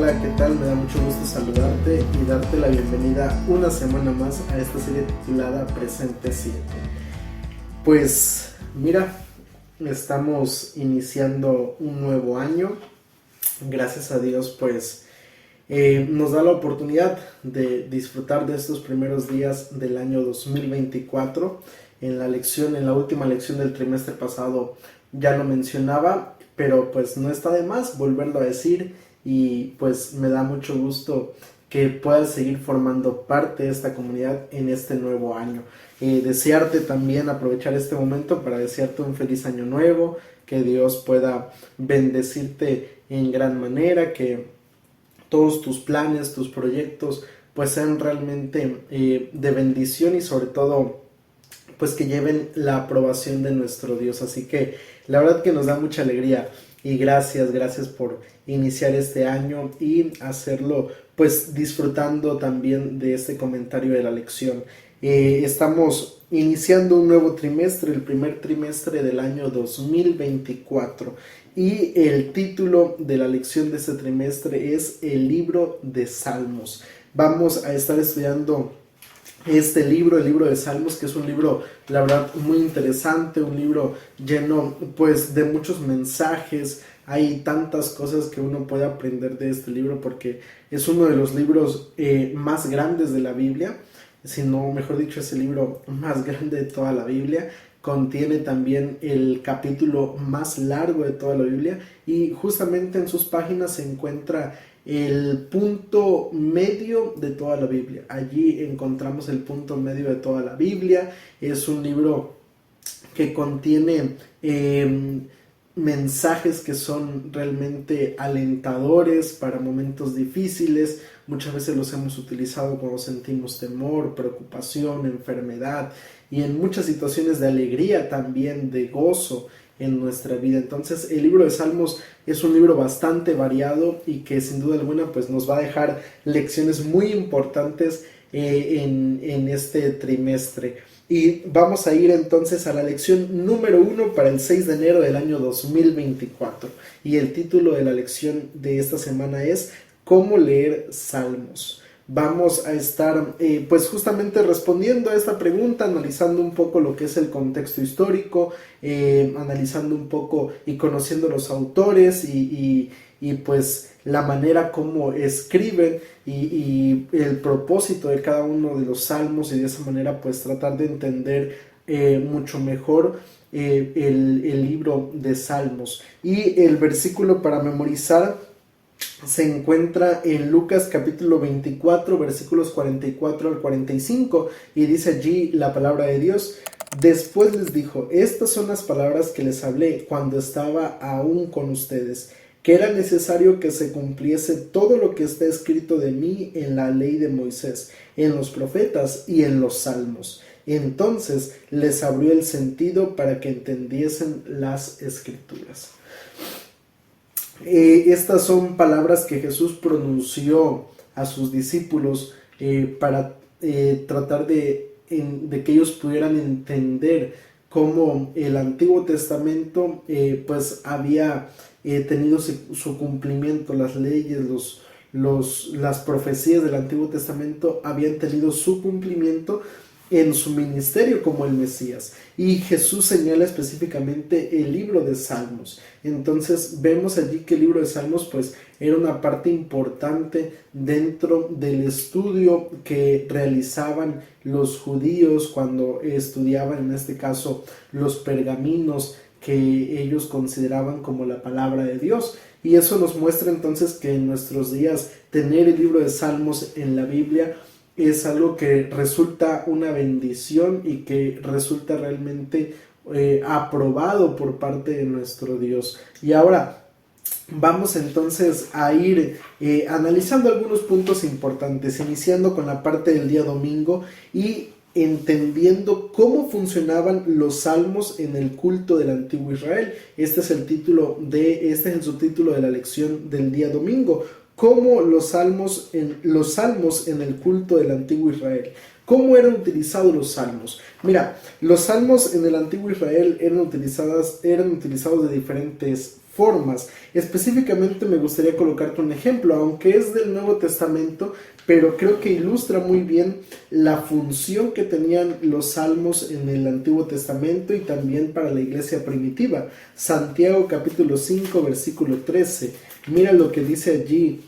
Hola, ¿qué tal? Me da mucho gusto saludarte y darte la bienvenida una semana más a esta serie titulada Presente 7. Pues mira, estamos iniciando un nuevo año. Gracias a Dios, pues nos da la oportunidad de disfrutar de estos primeros días del año 2024. En la última lección del trimestre pasado ya lo mencionaba, pero pues no está de más volverlo a decir y pues me da mucho gusto que puedas seguir formando parte de esta comunidad en este nuevo año. Desearte también, aprovechar este momento para desearte un feliz año nuevo, que Dios pueda bendecirte en gran manera, que todos tus planes, tus proyectos pues sean realmente de bendición y sobre todo pues que lleven la aprobación de nuestro Dios. Así que la verdad que nos da mucha alegría y gracias por iniciar este año y hacerlo pues disfrutando también de este comentario de la lección. Estamos iniciando un nuevo trimestre, el primer trimestre del año 2024, y el título de la lección de este trimestre es el libro de Salmos. Vamos a estar estudiando este libro, el libro de Salmos, que es un libro, la verdad, muy interesante, un libro lleno pues de muchos mensajes. Hay tantas cosas que uno puede aprender de este libro porque es uno de los libros más grandes de la Biblia, si no, mejor dicho, es el libro más grande de toda la Biblia. Contiene también el capítulo más largo de toda la Biblia y justamente en sus páginas se encuentra el punto medio de toda la Biblia. Allí encontramos el punto medio de toda la Biblia. Es un libro que contiene mensajes que son realmente alentadores para momentos difíciles. Muchas veces los hemos utilizado cuando sentimos temor, preocupación, enfermedad y en muchas situaciones de alegría también, de gozo en nuestra vida. Entonces el libro de Salmos es un libro bastante variado y que sin duda alguna pues nos va a dejar lecciones muy importantes en este trimestre. Y vamos a ir entonces a la lección número 1 para el 6 de enero del año 2024. Y el título de la lección de esta semana es ¿Cómo leer Salmos? Vamos a estar pues justamente respondiendo a esta pregunta, analizando un poco lo que es el contexto histórico, analizando un poco y conociendo los autores y pues la manera como escriben y el propósito de cada uno de los salmos, y de esa manera pues tratar de entender mucho mejor el libro de Salmos. Y el versículo para memorizar se encuentra en Lucas capítulo 24, versículos 44 al 45, y dice allí la palabra de Dios: Después les dijo, estas son las palabras que les hablé cuando estaba aún con ustedes, que era necesario que se cumpliese todo lo que está escrito de mí en la ley de Moisés, en los profetas y en los salmos. Entonces les abrió el sentido para que entendiesen las escrituras. Estas son palabras que Jesús pronunció a sus discípulos para tratar de que ellos pudieran entender cómo el Antiguo Testamento pues había tenido su cumplimiento, las leyes, las profecías del Antiguo Testamento habían tenido su cumplimiento en su ministerio como el Mesías. Y Jesús señala específicamente el libro de Salmos. Entonces vemos allí que el libro de Salmos pues era una parte importante dentro del estudio que realizaban los judíos cuando estudiaban, en este caso, los pergaminos que ellos consideraban como la palabra de Dios. Y eso nos muestra entonces que en nuestros días tener el libro de Salmos en la Biblia es algo que resulta una bendición y que resulta realmente aprobado por parte de nuestro Dios. Y ahora vamos entonces a ir analizando algunos puntos importantes, iniciando con la parte del día domingo y entendiendo cómo funcionaban los salmos en el culto del antiguo Israel. Este es el subtítulo de la lección del día domingo. Cómo los salmos en el culto del antiguo Israel. ¿Cómo eran utilizados los salmos? Mira, los salmos en el antiguo Israel eran utilizados de diferentes formas. Específicamente me gustaría colocarte un ejemplo, aunque es del Nuevo Testamento, pero creo que ilustra muy bien la función que tenían los salmos en el Antiguo Testamento y también para la iglesia primitiva. Santiago capítulo 5 versículo 13. Mira lo que dice allí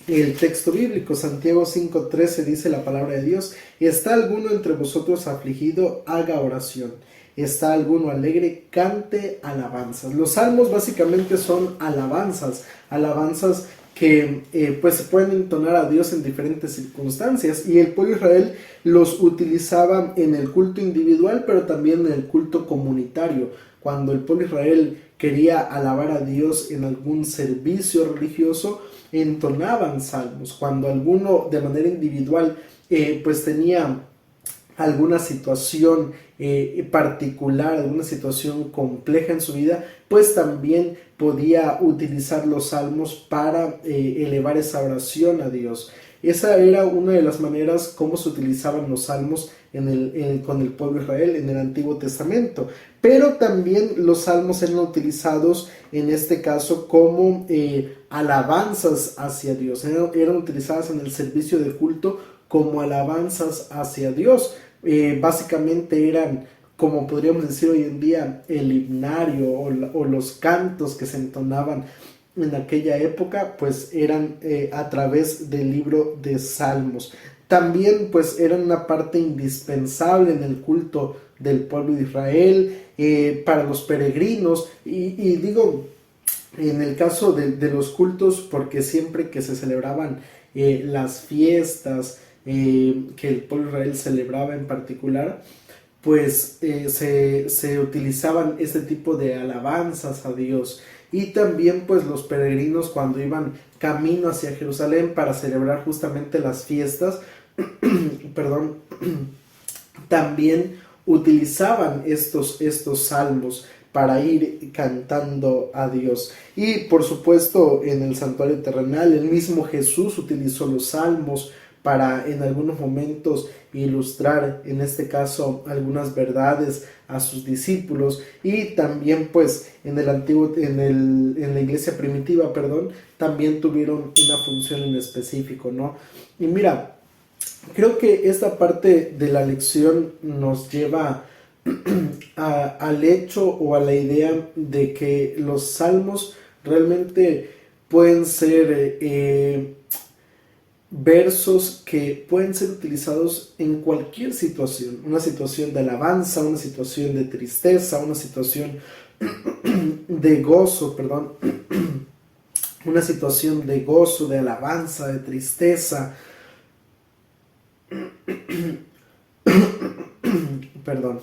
el texto bíblico. Santiago 5:13 dice la palabra de Dios: ¿Está alguno entre vosotros afligido? Haga oración. ¿Está alguno alegre? Cante alabanzas. Los salmos básicamente son alabanzas que pues se pueden entonar a Dios en diferentes circunstancias, y el pueblo de Israel los utilizaba en el culto individual, pero también en el culto comunitario. Cuando el pueblo de Israel quería alabar a Dios en algún servicio religioso, entonaban salmos. Cuando alguno de manera individual pues tenía alguna situación particular, alguna situación compleja en su vida, pues también podía utilizar los salmos para elevar esa oración a Dios. Esa era una de las maneras como se utilizaban los salmos con el pueblo de Israel en el Antiguo Testamento. Pero también los salmos eran utilizados en este caso como alabanzas hacia Dios. Eran utilizadas en el servicio de culto como alabanzas hacia Dios. Básicamente eran, como podríamos decir hoy en día, el himnario o los cantos que se entonaban en aquella época, pues eran a través del libro de Salmos. También pues eran una parte indispensable en el culto del pueblo de Israel, para los peregrinos, y digo en el caso de los cultos, porque siempre que se celebraban las fiestas que el pueblo de Israel celebraba en particular, pues se utilizaban este tipo de alabanzas a Dios. Y también pues los peregrinos, cuando iban camino hacia Jerusalén para celebrar justamente las fiestas, perdón, también utilizaban estos salmos para ir cantando a Dios. Y por supuesto en el santuario terrenal el mismo Jesús utilizó los salmos para en algunos momentos ilustrar, en este caso, algunas verdades a sus discípulos. Y también pues en la iglesia primitiva, también tuvieron una función en específico, ¿no? Y mira, creo que esta parte de la lección nos lleva al hecho o a la idea de que los salmos realmente pueden ser versos que pueden ser utilizados en cualquier situación, una situación de alabanza, una situación de tristeza, una situación de gozo, una situación de gozo, de alabanza, de tristeza, perdón.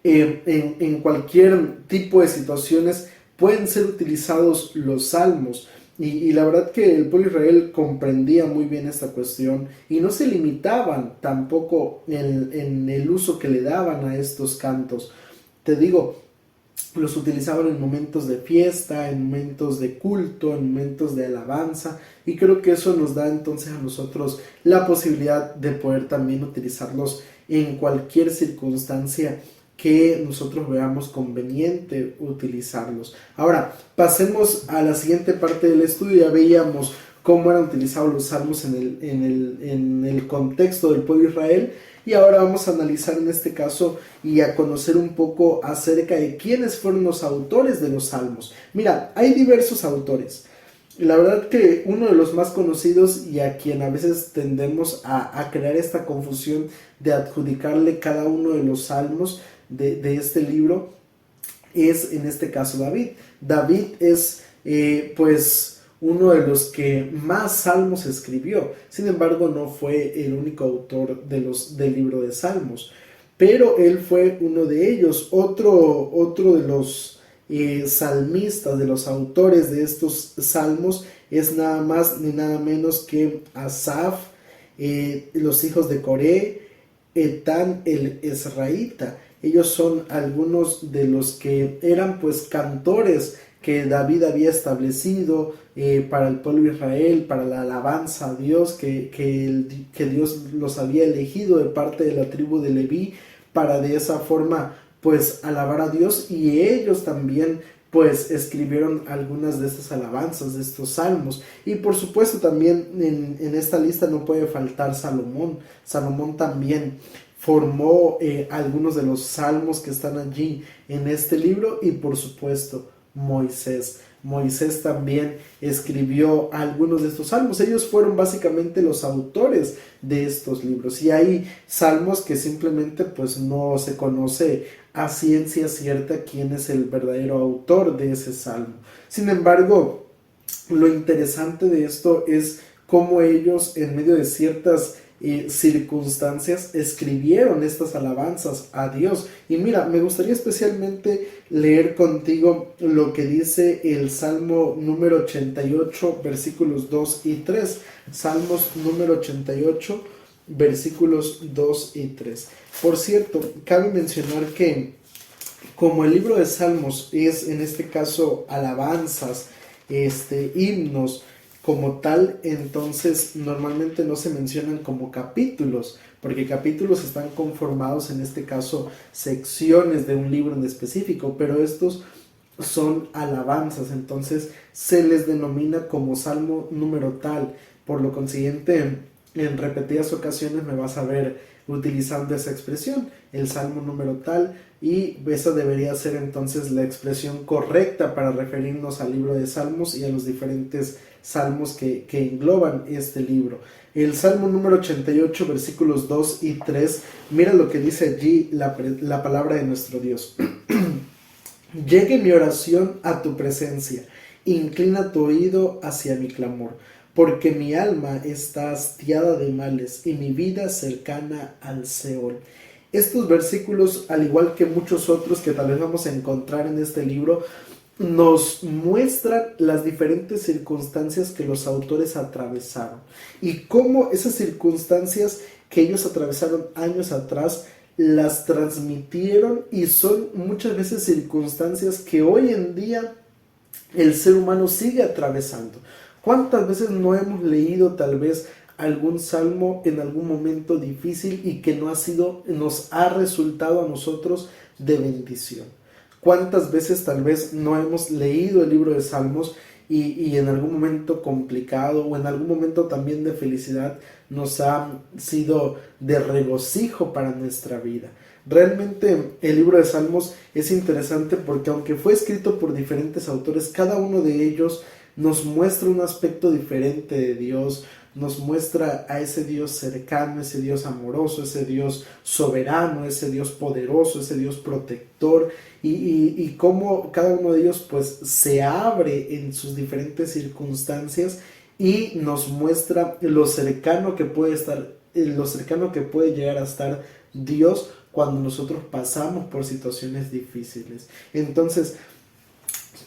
En cualquier tipo de situaciones pueden ser utilizados los salmos. Y la verdad que el pueblo de Israel comprendía muy bien esta cuestión y no se limitaban tampoco en el uso que le daban a estos cantos. Te digo, los utilizaban en momentos de fiesta, en momentos de culto, en momentos de alabanza, y creo que eso nos da entonces a nosotros la posibilidad de poder también utilizarlos en cualquier circunstancia que nosotros veamos conveniente utilizarlos. Ahora, pasemos a la siguiente parte del estudio. Ya veíamos cómo eran utilizados los salmos en el contexto del pueblo de Israel, y ahora vamos a analizar en este caso y a conocer un poco acerca de quiénes fueron los autores de los salmos. Mira, hay diversos autores. La verdad que uno de los más conocidos, y a quien a veces tendemos a crear esta confusión de adjudicarle cada uno de los salmos de este libro, es en este caso David. David es pues uno de los que más salmos escribió. Sin embargo, no fue el único autor del libro de Salmos, pero él fue uno de ellos. Otro de los salmistas, de los autores de estos salmos, es nada más ni nada menos que Asaf, los hijos de Coré, Etán el Ezraíta. Ellos son algunos de los que eran pues cantores que David había establecido para el pueblo de Israel, para la alabanza a Dios, que Dios los había elegido de parte de la tribu de Leví para de esa forma pues alabar a Dios, y ellos también pues escribieron algunas de estas alabanzas, de estos salmos. Y por supuesto también en esta lista no puede faltar Salomón. Salomón también formó algunos de los salmos que están allí en este libro, y por supuesto Moisés. Moisés también escribió algunos de estos salmos. Ellos fueron básicamente los autores de estos libros, y hay salmos que simplemente pues no se conoce a ciencia cierta quién es el verdadero autor de ese salmo. Sin embargo, lo interesante de esto es cómo ellos, en medio de ciertas circunstancias, escribieron estas alabanzas a Dios. Y mira, me gustaría especialmente leer contigo lo que dice el Salmo número 88, versículos 2 y 3. Salmos número 88, versículos 2 y 3. Por cierto, cabe mencionar que como el libro de Salmos es en este caso alabanzas, himnos como tal, entonces normalmente no se mencionan como capítulos, porque capítulos están conformados, en este caso, secciones de un libro en específico, pero estos son alabanzas, entonces se les denomina como salmo número tal. Por lo consiguiente, en repetidas ocasiones me vas a ver utilizando esa expresión, el salmo número tal, y esa debería ser entonces la expresión correcta para referirnos al libro de Salmos y a los diferentes salmos que engloban este libro. El Salmo número 88, versículos 2 y 3, mira lo que dice allí la palabra de nuestro Dios. Llegue mi oración a tu presencia, inclina tu oído hacia mi clamor, porque mi alma está hastiada de males y mi vida cercana al Seol. Estos versículos, al igual que muchos otros que tal vez vamos a encontrar en este libro, nos muestran las diferentes circunstancias que los autores atravesaron y cómo esas circunstancias que ellos atravesaron años atrás las transmitieron, y son muchas veces circunstancias que hoy en día el ser humano sigue atravesando. ¿Cuántas veces no hemos leído tal vez algún salmo en algún momento difícil y que nos ha resultado a nosotros de bendición? ¿Cuántas veces tal vez no hemos leído el libro de Salmos y en algún momento complicado o en algún momento también de felicidad nos ha sido de regocijo para nuestra vida? Realmente el libro de Salmos es interesante porque aunque fue escrito por diferentes autores, cada uno de ellos nos muestra un aspecto diferente de Dios, nos muestra a ese Dios cercano, ese Dios amoroso, ese Dios soberano, ese Dios poderoso, ese Dios protector, y cómo cada uno de ellos pues se abre en sus diferentes circunstancias y nos muestra lo cercano que puede llegar a estar Dios cuando nosotros pasamos por situaciones difíciles. Entonces,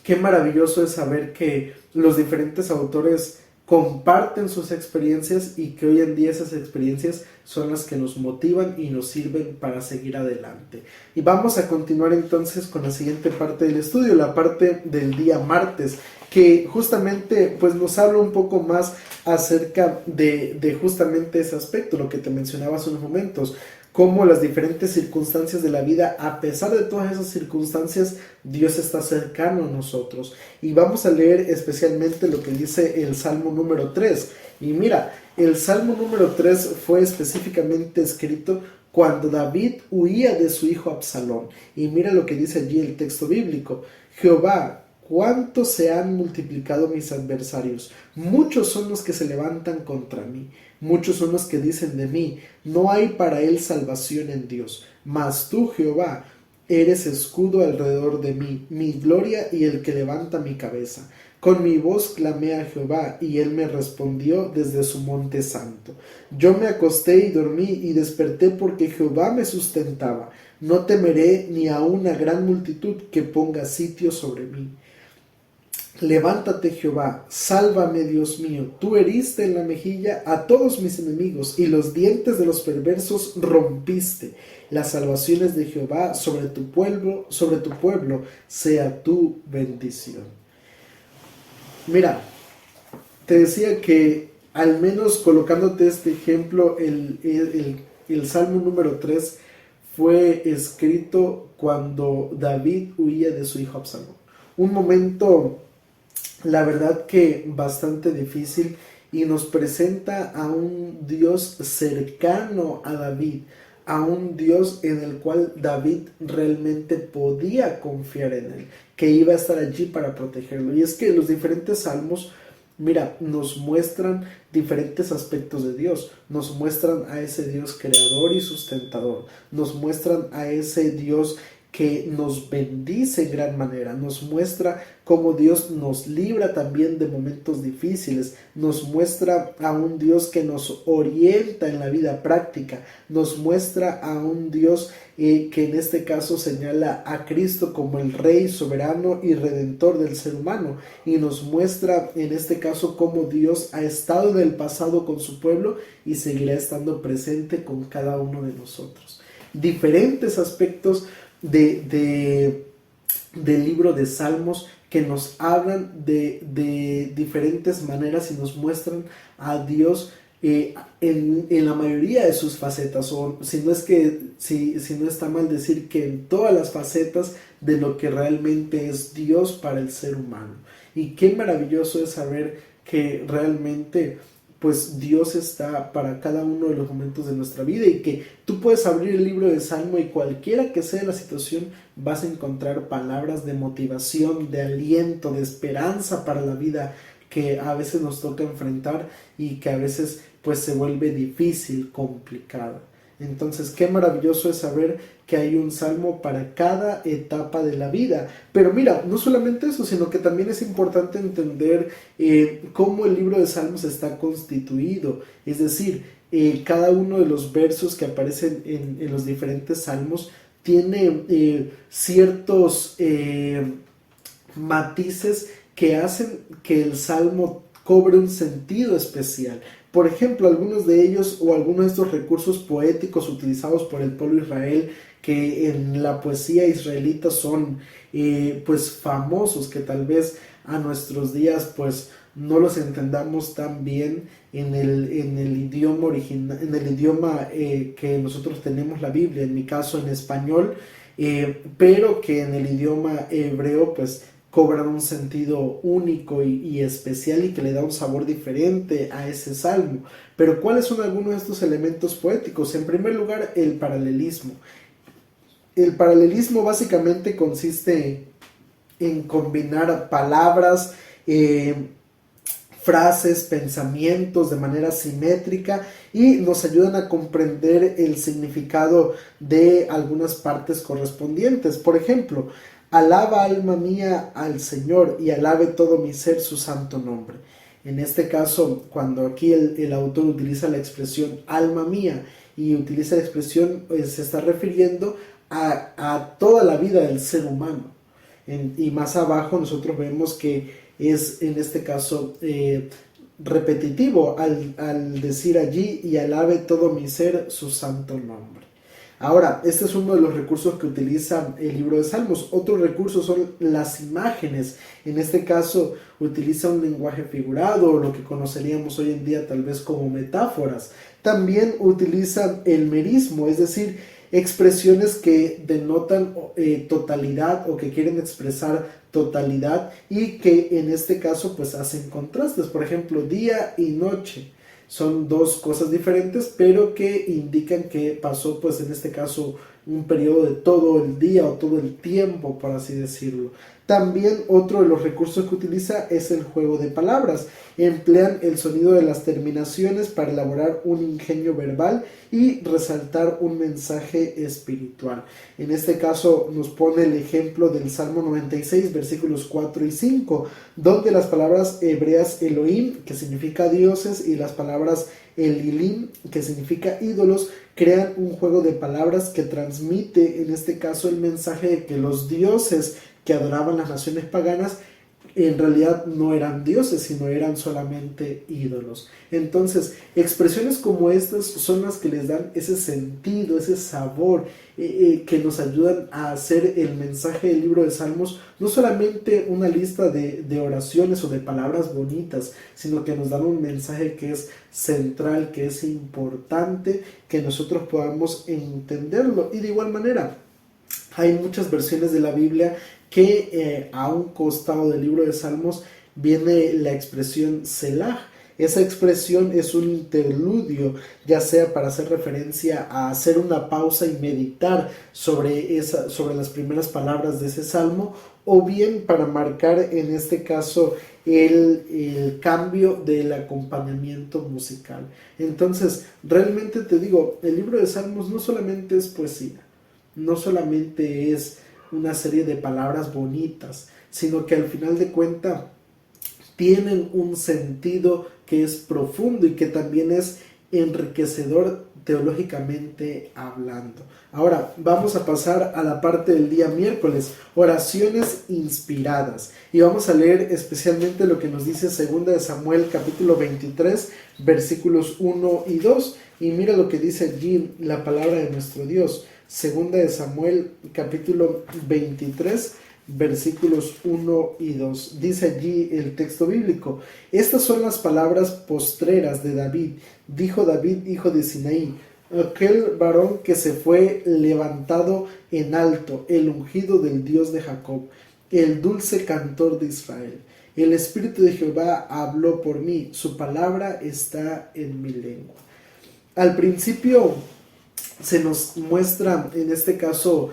qué maravilloso es saber que los diferentes autores comparten sus experiencias y que hoy en día esas experiencias son las que nos motivan y nos sirven para seguir adelante. Y vamos a continuar entonces con la siguiente parte del estudio, la parte del día martes, que justamente pues nos habla un poco más acerca de justamente ese aspecto, lo que te mencionaba hace unos momentos, cómo las diferentes circunstancias de la vida, a pesar de todas esas circunstancias, Dios está cercano a nosotros. Y vamos a leer especialmente lo que dice el Salmo número 3. Y mira, el Salmo número 3 fue específicamente escrito cuando David huía de su hijo Absalón. Y mira lo que dice allí el texto bíblico. Jehová, cuánto se han multiplicado mis adversarios, muchos son los que se levantan contra mí, muchos son los que dicen de mí, no hay para él salvación en Dios. Mas tú, Jehová, eres escudo alrededor de mí, mi gloria y el que levanta mi cabeza. Con mi voz clamé a Jehová, y él me respondió desde su monte santo. Yo me acosté y dormí, y desperté porque Jehová me sustentaba. No temeré ni a una gran multitud que ponga sitio sobre mí. Levántate, Jehová, sálvame, Dios mío. Tú heriste en la mejilla a todos mis enemigos, y los dientes de los perversos rompiste. Las salvaciones de Jehová sobre tu pueblo, sea tu bendición. Mira, te decía que al menos colocándote este ejemplo, el Salmo número 3 fue escrito cuando David huía de su hijo Absalón. un momento, la verdad que bastante difícil, y nos presenta a un Dios cercano a David, a un Dios en el cual David realmente podía confiar en él, que iba a estar allí para protegerlo. Y es que los diferentes salmos, mira, nos muestran diferentes aspectos de Dios, nos muestran a ese Dios creador y sustentador, nos muestran a ese Dios que nos bendice en gran manera, nos muestra cómo Dios nos libra también de momentos difíciles, nos muestra a un Dios que nos orienta en la vida práctica, nos muestra a un Dios que en este caso señala a Cristo como el Rey soberano y redentor del ser humano, y nos muestra en este caso cómo Dios ha estado en el pasado con su pueblo y seguirá estando presente con cada uno de nosotros. Diferentes aspectos del libro de Salmos que nos hablan de diferentes maneras y nos muestran a Dios en la mayoría de sus facetas, o si no está mal decir que en todas las facetas de lo que realmente es Dios para el ser humano. Y qué maravilloso es saber que realmente pues Dios está para cada uno de los momentos de nuestra vida, y que tú puedes abrir el libro de Salmo y cualquiera que sea la situación vas a encontrar palabras de motivación, de aliento, de esperanza para la vida que a veces nos toca enfrentar y que a veces pues se vuelve difícil, complicada. Entonces, qué maravilloso es saber que hay un salmo para cada etapa de la vida. Pero mira, no solamente eso, sino que también es importante entender cómo el libro de Salmos está constituido. Es decir, cada uno de los versos que aparecen en los diferentes salmos tiene ciertos matices que hacen que el salmo cobre un sentido especial. Por ejemplo, algunos de ellos o algunos de estos recursos poéticos utilizados por el pueblo de Israel, que en la poesía israelita son pues famosos, que tal vez a nuestros días pues no los entendamos tan bien en el idioma original, en el idioma que nosotros tenemos la Biblia, en mi caso en español, pero que en el idioma hebreo pues cobran un sentido único y especial, y que le da un sabor diferente a ese salmo. Pero ¿cuáles son algunos de estos elementos poéticos? En primer lugar, el paralelismo. El paralelismo básicamente consiste en combinar palabras, frases, pensamientos de manera simétrica, y nos ayudan a comprender el significado de algunas partes correspondientes. Por ejemplo, alaba alma mía al Señor, y alabe todo mi ser su santo nombre. En este caso, cuando aquí el autor utiliza la expresión alma mía y utiliza la expresión, se está refiriendo a toda la vida del ser humano. Y más abajo nosotros vemos que es en este caso repetitivo al decir allí, y alabe todo mi ser su santo nombre. Ahora, este es uno de los recursos que utiliza el libro de Salmos. Otro recurso son las imágenes. En este caso utiliza un lenguaje figurado, lo que conoceríamos hoy en día tal vez como metáforas. También utiliza el merismo, es decir, expresiones que denotan totalidad o que quieren expresar totalidad, y que en este caso pues hacen contrastes. Por ejemplo, día y noche son dos cosas diferentes, pero que indican que pasó pues en este caso un periodo de todo el día o todo el tiempo, por así decirlo. También otro de los recursos que utiliza es el juego de palabras. Emplean el sonido de las terminaciones para elaborar un ingenio verbal y resaltar un mensaje espiritual. En este caso nos pone el ejemplo del Salmo 96, versículos 4 y 5, donde las palabras hebreas Elohim, que significa dioses, y las palabras Elilim, que significa ídolos, crean un juego de palabras que transmite en este caso el mensaje de que los dioses que adoraban las naciones paganas en realidad no eran dioses, sino eran solamente ídolos. Entonces, expresiones como estas son las que les dan ese sentido, ese sabor, que nos ayudan a hacer el mensaje del libro de Salmos no solamente una lista de oraciones o de palabras bonitas, sino que nos dan un mensaje que es central, que es importante que nosotros podamos entenderlo. Y de igual manera, hay muchas versiones de la Biblia que a un costado del libro de Salmos viene la expresión Selah. Esa expresión es un interludio, ya sea para hacer referencia a hacer una pausa y meditar sobre las primeras palabras de ese salmo, o bien para marcar en este caso el cambio del acompañamiento musical. Entonces, realmente te digo, el libro de Salmos no solamente es poesía, no solamente es una serie de palabras bonitas, sino que al final de cuentas tienen un sentido que es profundo y que también es enriquecedor teológicamente hablando. Ahora vamos a pasar a la parte del día miércoles, oraciones inspiradas, y vamos a leer especialmente lo que nos dice 2 Samuel capítulo 23 versículos 1 y 2, y mira lo que dice allí la palabra de nuestro Dios. 2 Samuel capítulo 23 versículos 1 y 2. Dice allí el texto bíblico: estas son las palabras postreras de David. Dijo David, hijo de Sinaí, aquel varón que se fue levantado en alto, el ungido del Dios de Jacob, el dulce cantor de Israel. El Espíritu de Jehová habló por mí, su palabra está en mi lengua. Al principio se nos muestra en este caso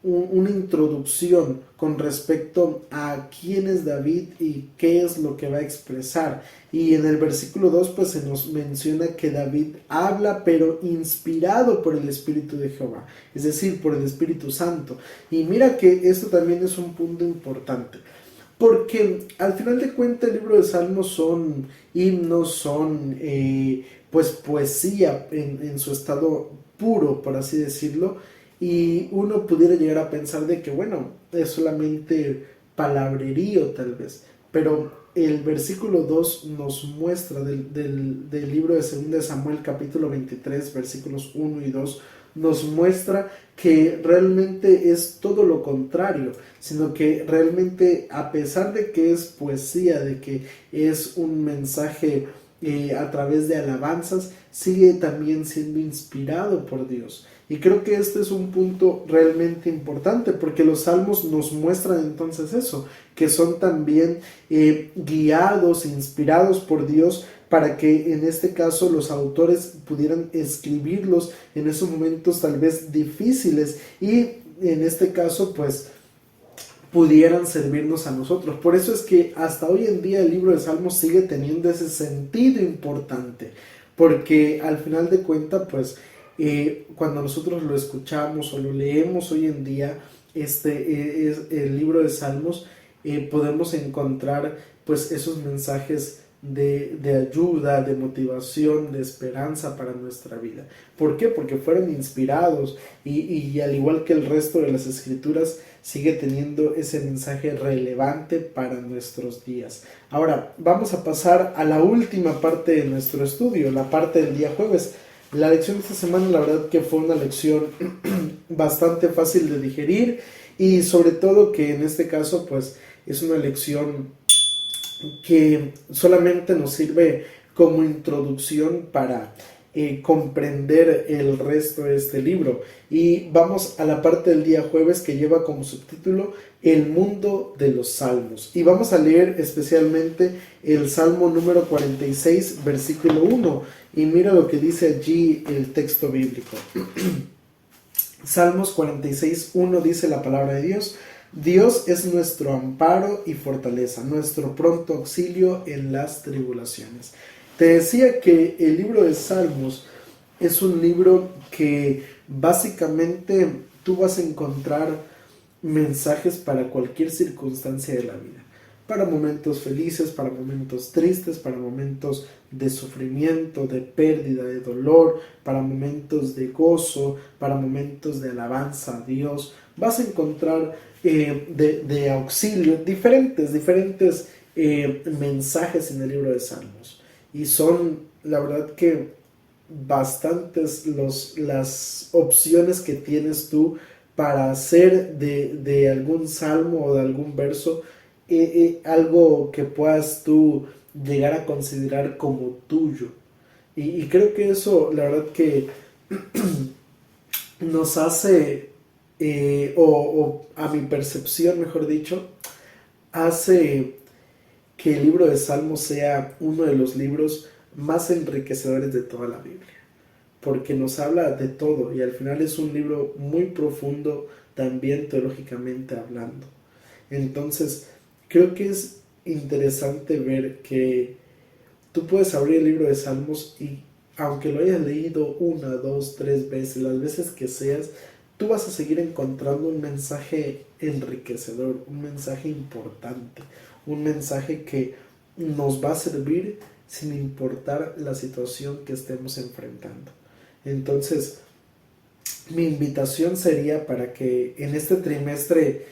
una introducción con respecto a quién es David y qué es lo que va a expresar. Y en el versículo 2 pues se nos menciona que David habla, pero inspirado por el Espíritu de Jehová, es decir, por el Espíritu Santo. Y mira que esto también es un punto importante, porque al final de cuentas el libro de Salmos son himnos, son pues poesía en su estado puro, por así decirlo. Y uno pudiera llegar a pensar de que, bueno, es solamente palabrerío tal vez, pero el versículo 2 nos muestra del libro de 2 Samuel capítulo 23 versículos 1 y 2, nos muestra que realmente es todo lo contrario, sino que realmente, a pesar de que es poesía, de que es un mensaje a través de alabanzas, sigue también siendo inspirado por Dios. Y creo que este es un punto realmente importante, porque los salmos nos muestran entonces eso, que son también guiados, inspirados por Dios, para que en este caso los autores pudieran escribirlos en esos momentos tal vez difíciles, y en este caso pues pudieran servirnos a nosotros. Por eso es que hasta hoy en día el libro de Salmos sigue teniendo ese sentido importante, porque al final de cuentas pues cuando nosotros lo escuchamos o lo leemos hoy en día, es el libro de Salmos, podemos encontrar pues esos mensajes de ayuda, de motivación, de esperanza para nuestra vida. ¿Por qué? Porque fueron inspirados y al igual que el resto de las escrituras, sigue teniendo ese mensaje relevante para nuestros días. Ahora vamos a pasar a la última parte de nuestro estudio, la parte del día jueves. La lección de esta semana, la verdad que fue una lección bastante fácil de digerir, y sobre todo que en este caso pues es una lección que solamente nos sirve como introducción para comprender el resto de este libro. Y vamos a la parte del día jueves, que lleva como subtítulo El mundo de los salmos, y vamos a leer especialmente el salmo número 46 versículo 1, y mira lo que dice allí el texto bíblico. Salmos 46, 1 dice la palabra de Dios: Dios es nuestro amparo y fortaleza, nuestro pronto auxilio en las tribulaciones. Te decía que el libro de Salmos es un libro que básicamente tú vas a encontrar mensajes para cualquier circunstancia de la vida, para momentos felices, para momentos tristes, para momentos de sufrimiento, de pérdida, de dolor, para momentos de gozo, para momentos de alabanza a Dios. Vas a encontrar de auxilio diferentes mensajes en el libro de Salmos, y son la verdad que bastantes las opciones que tienes tú para hacer de algún salmo o de algún verso algo que puedas tú llegar a considerar como tuyo. Y creo que eso la verdad que nos hace o a mi percepción, mejor dicho, hace que el libro de Salmos sea uno de los libros más enriquecedores de toda la Biblia, porque nos habla de todo y al final es un libro muy profundo también teológicamente hablando. Entonces, creo que es interesante ver que tú puedes abrir el libro de Salmos y aunque lo hayas leído una, dos, tres veces, las veces que seas, tú vas a seguir encontrando un mensaje enriquecedor, un mensaje importante, un mensaje que nos va a servir sin importar la situación que estemos enfrentando. Entonces, mi invitación sería para que en este trimestre,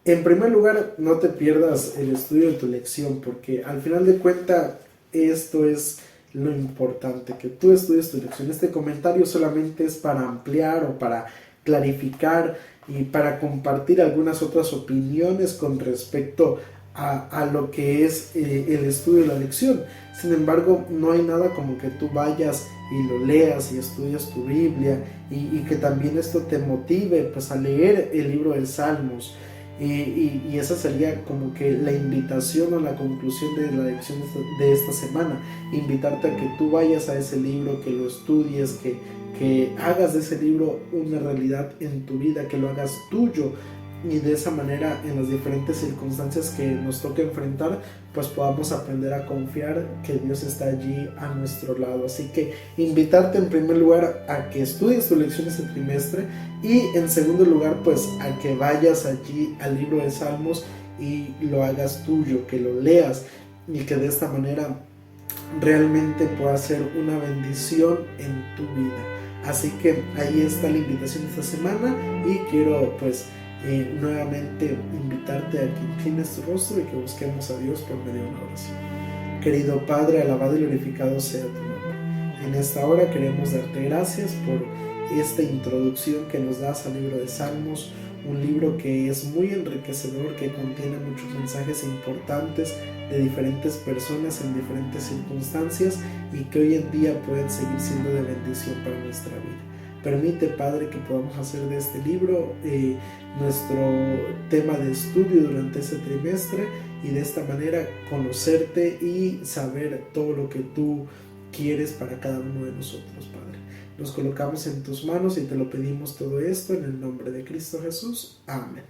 en primer lugar, no te pierdas el estudio de tu lección, porque al final de cuentas esto es lo importante, que tú estudies tu lección. Este comentario solamente es para ampliar o para clarificar y para compartir algunas otras opiniones con respecto a lo que es el estudio de la lección. Sin embargo, no hay nada como que tú vayas y lo leas y estudias tu Biblia y que también esto te motive pues a leer el libro de Salmos. Y esa sería como que la invitación o la conclusión de la lección de esta semana. Invitarte a que tú vayas a ese libro, que lo estudies, que hagas de ese libro una realidad en tu vida, que lo hagas tuyo. Y de esa manera, en las diferentes circunstancias que nos toque enfrentar, pues podamos aprender a confiar que Dios está allí a nuestro lado. Así que invitarte en primer lugar a que estudies tu lección este trimestre y en segundo lugar pues a que vayas allí al libro de Salmos y lo hagas tuyo, que lo leas y que de esta manera realmente pueda ser una bendición en tu vida. Así que ahí está la invitación esta semana y quiero pues nuevamente invitarte a que inclines tu rostro y que busquemos a Dios por medio de una oración. Querido Padre, alabado y glorificado sea tu nombre. En esta hora queremos darte gracias por esta introducción que nos das al libro de Salmos, un libro que es muy enriquecedor, que contiene muchos mensajes importantes de diferentes personas en diferentes circunstancias y que hoy en día pueden seguir siendo de bendición para nuestra vida. Permite, Padre, que podamos hacer de este libro nuestro tema de estudio durante este trimestre y de esta manera conocerte y saber todo lo que tú quieres para cada uno de nosotros, Padre. Nos colocamos en tus manos y te lo pedimos todo esto en el nombre de Cristo Jesús. Amén.